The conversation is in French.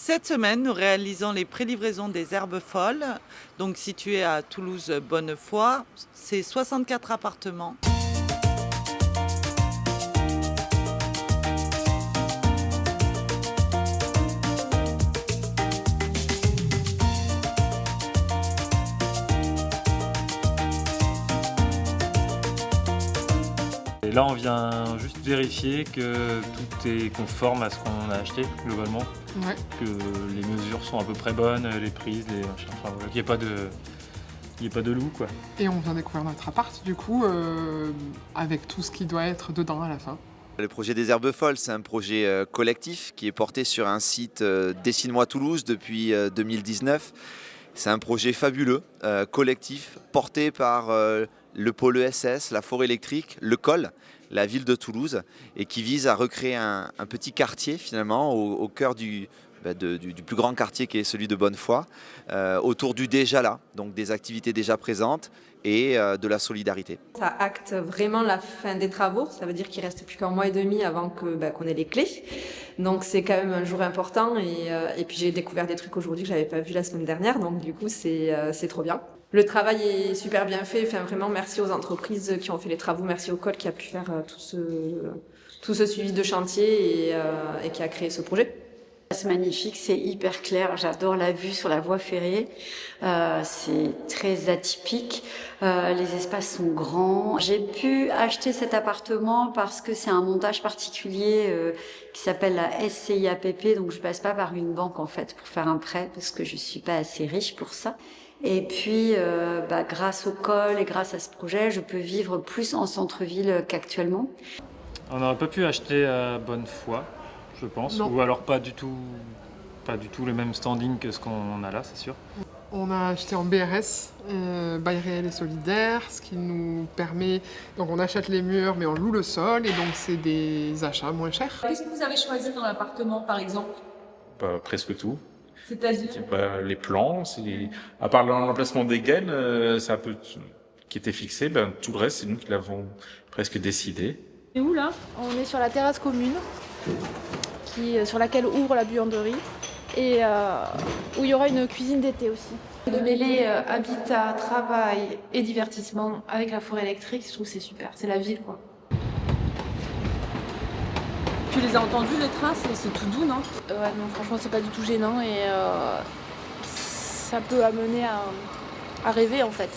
Cette semaine, nous réalisons les prélivraisons des Herbes Folles, donc situées à Toulouse-Bonnefoy. C'est 64 appartements. Et là, on vient juste vérifier que tout est conforme à ce qu'on a acheté globalement, Ouais. que les mesures sont à peu près bonnes, les prises, les machins, enfin voilà, qu'il n'y ait pas de loup, quoi. Et on vient découvrir notre appart, du coup, avec tout ce qui doit être dedans à la fin. Le projet des Herbes Folles, c'est un projet collectif qui est porté sur un site Dessine-moi-Toulouse depuis 2019. C'est un projet fabuleux, collectif, porté par le pôle ESS, la forêt électrique, le COL, la ville de Toulouse, et qui vise à recréer un petit quartier finalement au cœur du plus grand quartier qui est celui de Bonnefoy, autour du déjà là, donc des activités déjà présentes et de la solidarité. Ça acte vraiment la fin des travaux, ça veut dire qu'il reste plus qu'un mois et demi avant qu'on ait les clés. Donc c'est quand même un jour important et puis j'ai découvert des trucs aujourd'hui que j'avais pas vu la semaine dernière, donc du coup c'est trop bien. Le travail est super bien fait, enfin, vraiment merci aux entreprises qui ont fait les travaux, merci au COL qui a pu faire tout ce suivi de chantier et qui a créé ce projet. C'est magnifique, c'est hyper clair, j'adore la vue sur la voie ferrée, c'est très atypique, les espaces sont grands. J'ai pu acheter cet appartement parce que c'est un montage particulier qui s'appelle la SCIAPP, donc je passe pas par une banque en fait pour faire un prêt parce que je suis pas assez riche pour ça. Et puis, grâce au COL et grâce à ce projet, je peux vivre plus en centre-ville qu'actuellement. On n'aurait pas pu acheter à Bonnefoy, je pense, Non. ou alors pas du tout le même standing que ce qu'on a là, c'est sûr. On a acheté en BRS, bail réel et solidaire, ce qui nous permet... Donc on achète les murs, mais on loue le sol, et donc c'est des achats moins chers. Qu'est-ce que vous avez choisi dans l'appartement, par exemple? Presque tout. C'est-à-dire? Les plans, à part l'emplacement des gaines, qui était fixé, tout le reste, c'est nous qui l'avons presque décidé. C'est où, là? On est sur la terrasse commune, sur laquelle ouvre la buanderie, et où il y aura une cuisine d'été aussi. De mêler habitat, travail et divertissement avec la forêt électrique, je trouve que c'est super. C'est la ville, quoi. Tu les as entendus, les trains? C'est tout doux, non? Ouais, non, franchement, c'est pas du tout gênant, et ça peut amener à rêver, en fait.